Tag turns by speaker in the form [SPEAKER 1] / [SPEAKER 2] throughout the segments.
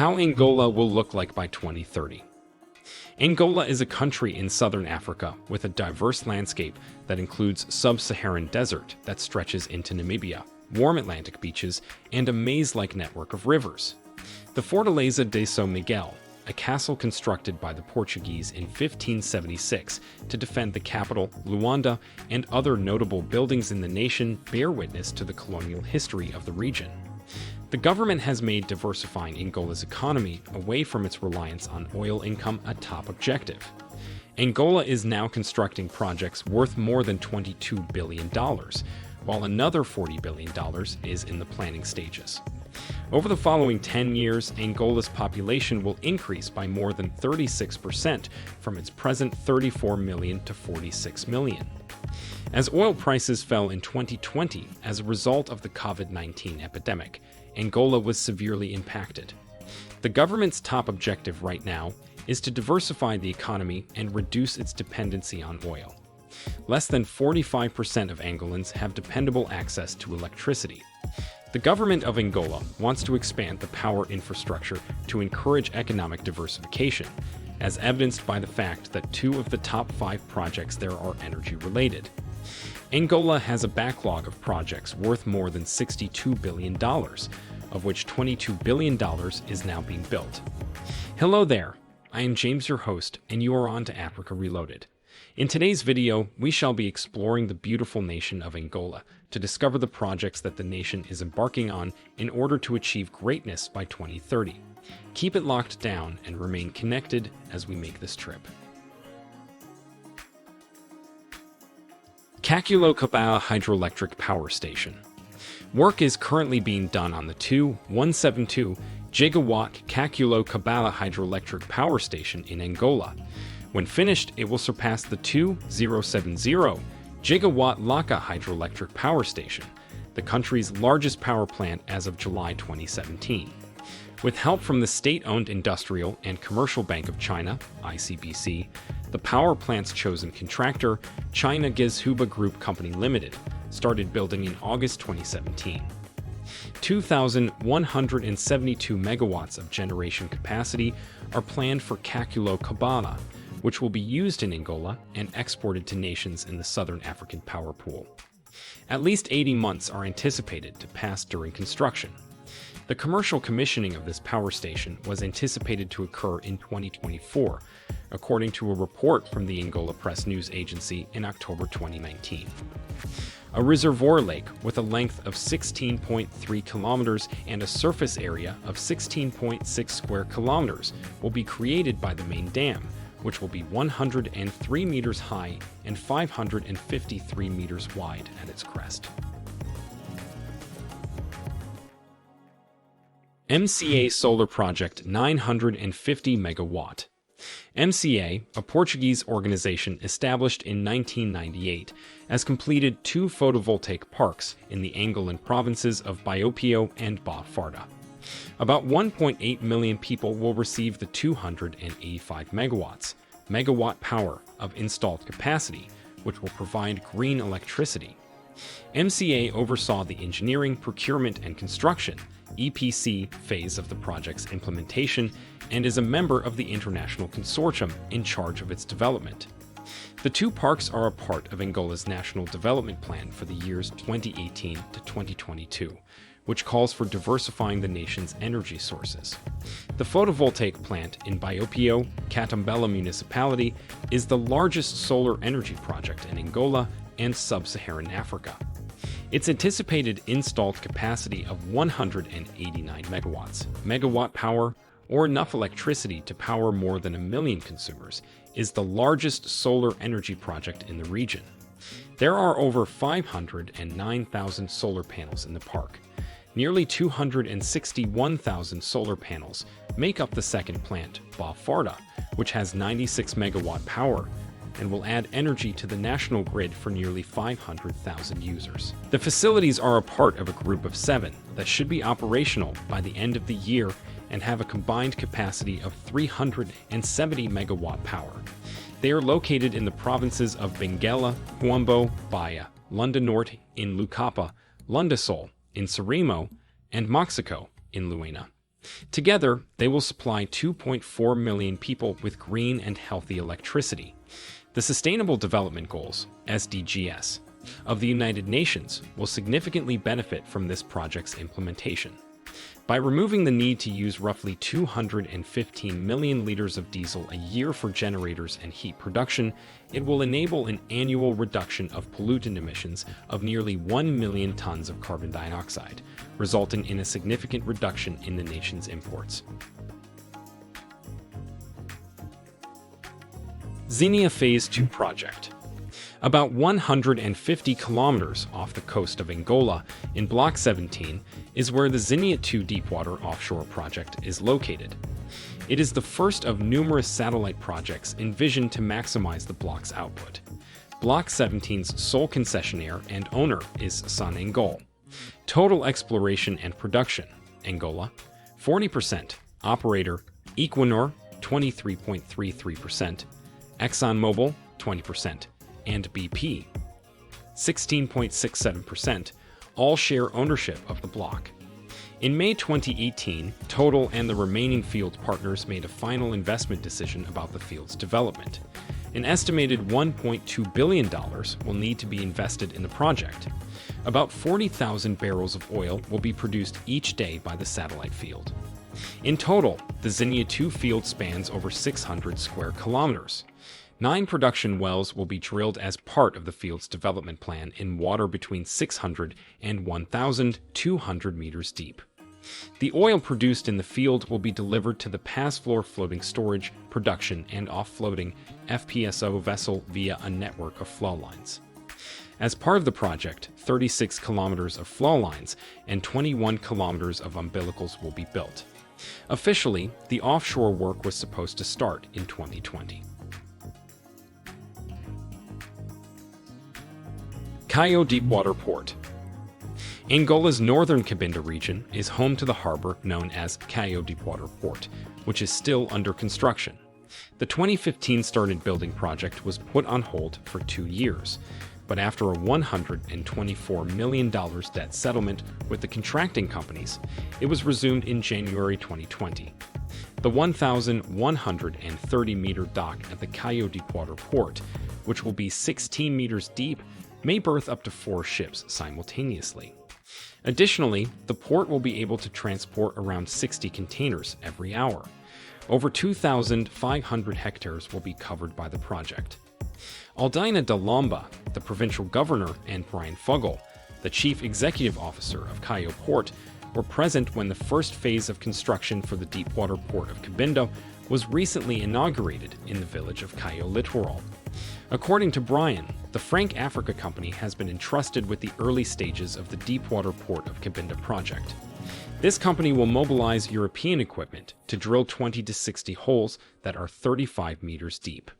[SPEAKER 1] How Angola will look like by 2030. Angola is a country in southern Africa with a diverse landscape that includes sub-Saharan desert that stretches into Namibia, warm Atlantic beaches, and a maze-like network of rivers. The Fortaleza de São Miguel, a castle constructed by the Portuguese in 1576 to defend the capital, Luanda, and other notable buildings in the nation bear witness to the colonial history of the region. The government has made diversifying Angola's economy away from its reliance on oil income a top objective. Angola is now constructing projects worth more than $22 billion, while another $40 billion is in the planning stages. Over the following 10 years, Angola's population will increase by more than 36% from its present 34 million to 46 million. As oil prices fell in 2020 as a result of the COVID-19 epidemic, Angola was severely impacted. The government's top objective right now is to diversify the economy and reduce its dependency on oil. Less than 45% of Angolans have dependable access to electricity. The government of Angola wants to expand the power infrastructure to encourage economic diversification, as evidenced by the fact that 2 of the top 5 projects there are energy-related. Angola has a backlog of projects worth more than $62 billion, of which $22 billion is now being built. Hello there, I am James, your host, and you are on to Africa Reloaded. In today's video, we shall be exploring the beautiful nation of Angola to discover the projects that the nation is embarking on in order to achieve greatness by 2030. Keep it locked down and remain connected as we make this trip. Kakula Hydroelectric Power Station. Work is currently being done on the 172 gigawatt Kakula Hydroelectric Power Station in Angola. When finished, it will surpass the 2070 gigawatt Laka Hydroelectric Power Station, the country's largest power plant as of July 2017. With help from the state-owned Industrial and Commercial Bank of China, ICBC, the power plant's chosen contractor, China Gezhouba Group Company Limited, started building in August 2017. 2,172 megawatts of generation capacity are planned for Kakula, which will be used in Angola and exported to nations in the Southern African power pool. At least 80 months are anticipated to pass during construction. The commercial commissioning of this power station was anticipated to occur in 2024, according to a report from the Angola Press News Agency in October 2019. A reservoir lake with a length of 16.3 kilometers and a surface area of 16.6 square kilometers will be created by the main dam, which will be 103 meters high and 553 meters wide at its crest. MCA Solar Project 950 megawatt. MCA, a Portuguese organization established in 1998, has completed 2 photovoltaic parks in the Angolan provinces of Biopio and Boa-Farda. About 1.8 million people will receive the 285 megawatt power of installed capacity, which will provide green electricity. MCA oversaw the engineering, procurement, and construction (EPC) phase of the project's implementation and is a member of the international consortium in charge of its development. The 2 parks are a part of Angola's National Development Plan for the years 2018 to 2022, which calls for diversifying the nation's energy sources. The photovoltaic plant in Biopio, Catambela Municipality, is the largest solar energy project in Angola and sub-Saharan Africa. Its anticipated installed capacity of 189 megawatt power, or enough electricity to power more than 1 million consumers, is the largest solar energy project in the region. There are over 509,000 solar panels in the park. Nearly 261,000 solar panels make up the second plant, Boa-Farda, which has 96 megawatt power and will add energy to the national grid for nearly 500,000 users. The facilities are a part of a group of 7 that should be operational by the end of the year and have a combined capacity of 370 megawatt power. They are located in the provinces of Benguela, Huambo, Bahia, Lunda Norte in Lucapa, Lunda Sul in Seremo, and Moxico in Luena. Together, they will supply 2.4 million people with green and healthy electricity. The Sustainable Development Goals, SDGs, of the United Nations will significantly benefit from this project's implementation. By removing the need to use roughly 215 million liters of diesel a year for generators and heat production, it will enable an annual reduction of pollutant emissions of nearly 1 million tons of carbon dioxide, resulting in a significant reduction in the nation's imports. Xenia Phase 2 Project. About 150 kilometers off the coast of Angola, in Block 17, is where the Xenia 2 deepwater offshore project is located. It is the first of numerous satellite projects envisioned to maximize the block's output. Block 17's sole concessionaire and owner is Angola. Total exploration and production, Angola, 40%, operator, Equinor, 23.33%, ExxonMobil, 20%, and BP, 16.67%, all share ownership of the block. In May 2018, Total and the remaining field partners made a final investment decision about the field's development. An estimated $1.2 billion will need to be invested in the project. About 40,000 barrels of oil will be produced each day by the satellite field. In total, the Xenia 2 field spans over 600 square kilometers. 9 production wells will be drilled as part of the field's development plan in water between 600 and 1,200 meters deep. The oil produced in the field will be delivered to the pass-floor floating storage, production, and offloading FPSO vessel via a network of flow lines. As part of the project, 36 kilometers of flow lines and 21 kilometers of umbilicals will be built. Officially, the offshore work was supposed to start in 2020. Caio Deepwater Port. Angola's northern Cabinda region is home to the harbor known as Caio Deepwater Port, which is still under construction. The 2015 started building project was put on hold for 2 years, but after a $124 million debt settlement with the contracting companies, it was resumed in January 2020. The 1,130-meter dock at the Caio Deepwater Port, which will be 16 meters deep, may berth up to 4 ships simultaneously. Additionally, the port will be able to transport around 60 containers every hour. Over 2,500 hectares will be covered by the project. Aldaina de Lomba, the provincial governor, and Brian Fuggle, the chief executive officer of Caio Port, were present when the first phase of construction for the deepwater port of Cabinda was recently inaugurated in the village of Caio Litoral. According to Brian, the Frank Africa Company has been entrusted with the early stages of the deepwater port of Cabinda project. This company will mobilize European equipment to drill 20 to 60 holes that are 35 meters deep.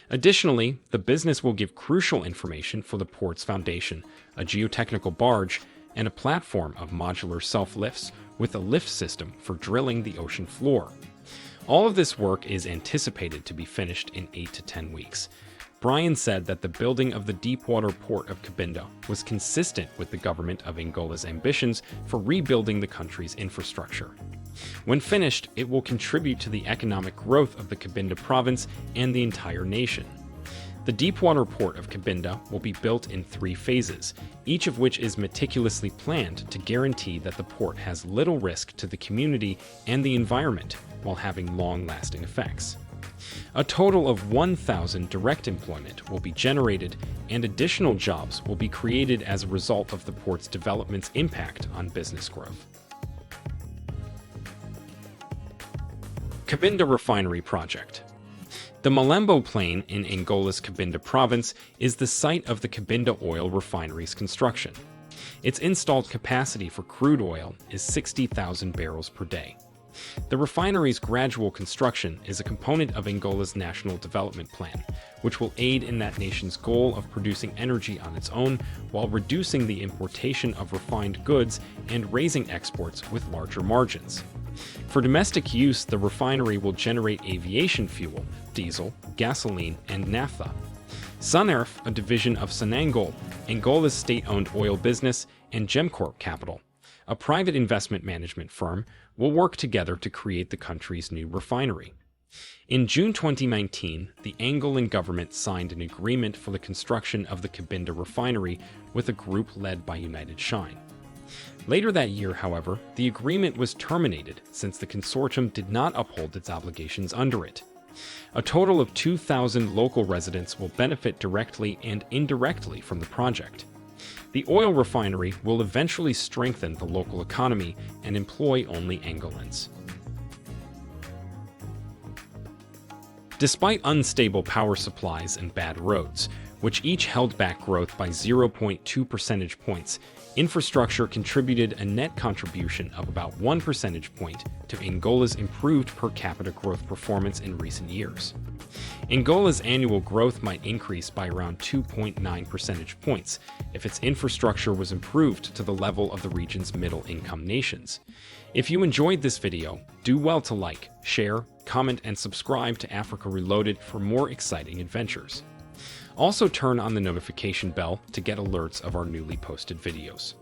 [SPEAKER 1] Additionally, the business will give crucial information for the port's foundation, a geotechnical barge, and a platform of modular self-lifts with a lift system for drilling the ocean floor. All of this work is anticipated to be finished in 8 to 10 weeks. Brian said that the building of the deepwater port of Cabinda was consistent with the government of Angola's ambitions for rebuilding the country's infrastructure. When finished, it will contribute to the economic growth of the Cabinda province and the entire nation. The deepwater port of Cabinda will be built in 3 phases, each of which is meticulously planned to guarantee that the port has little risk to the community and the environment while having long-lasting effects. A total of 1,000 direct employment will be generated, and additional jobs will be created as a result of the port's development's impact on business growth. Cabinda Refinery Project. The Malembo Plain in Angola's Cabinda province is the site of the Cabinda Oil Refinery's construction. Its installed capacity for crude oil is 60,000 barrels per day. The refinery's gradual construction is a component of Angola's National Development Plan, which will aid in that nation's goal of producing energy on its own while reducing the importation of refined goods and raising exports with larger margins. For domestic use, the refinery will generate aviation fuel, diesel, gasoline, and naphtha. Sunerf, a division of Sonangol, Angola's state-owned oil business, and Gemcorp Capital, a private investment management firm, will work together to create the country's new refinery. In June 2019, the Angolan government signed an agreement for the construction of the Cabinda refinery with a group led by United Shine. Later that year, however, the agreement was terminated since the consortium did not uphold its obligations under it. A total of 2,000 local residents will benefit directly and indirectly from the project. The oil refinery will eventually strengthen the local economy and employ only Angolans. Despite unstable power supplies and bad roads, which each held back growth by 0.2 percentage points, infrastructure contributed a net contribution of about 1 percentage point to Angola's improved per capita growth performance in recent years. Angola's annual growth might increase by around 2.9 percentage points if its infrastructure was improved to the level of the region's middle-income nations. If you enjoyed this video, do well to like, share, comment, and subscribe to Africa Reloaded for more exciting adventures. Also turn on the notification bell to get alerts of our newly posted videos.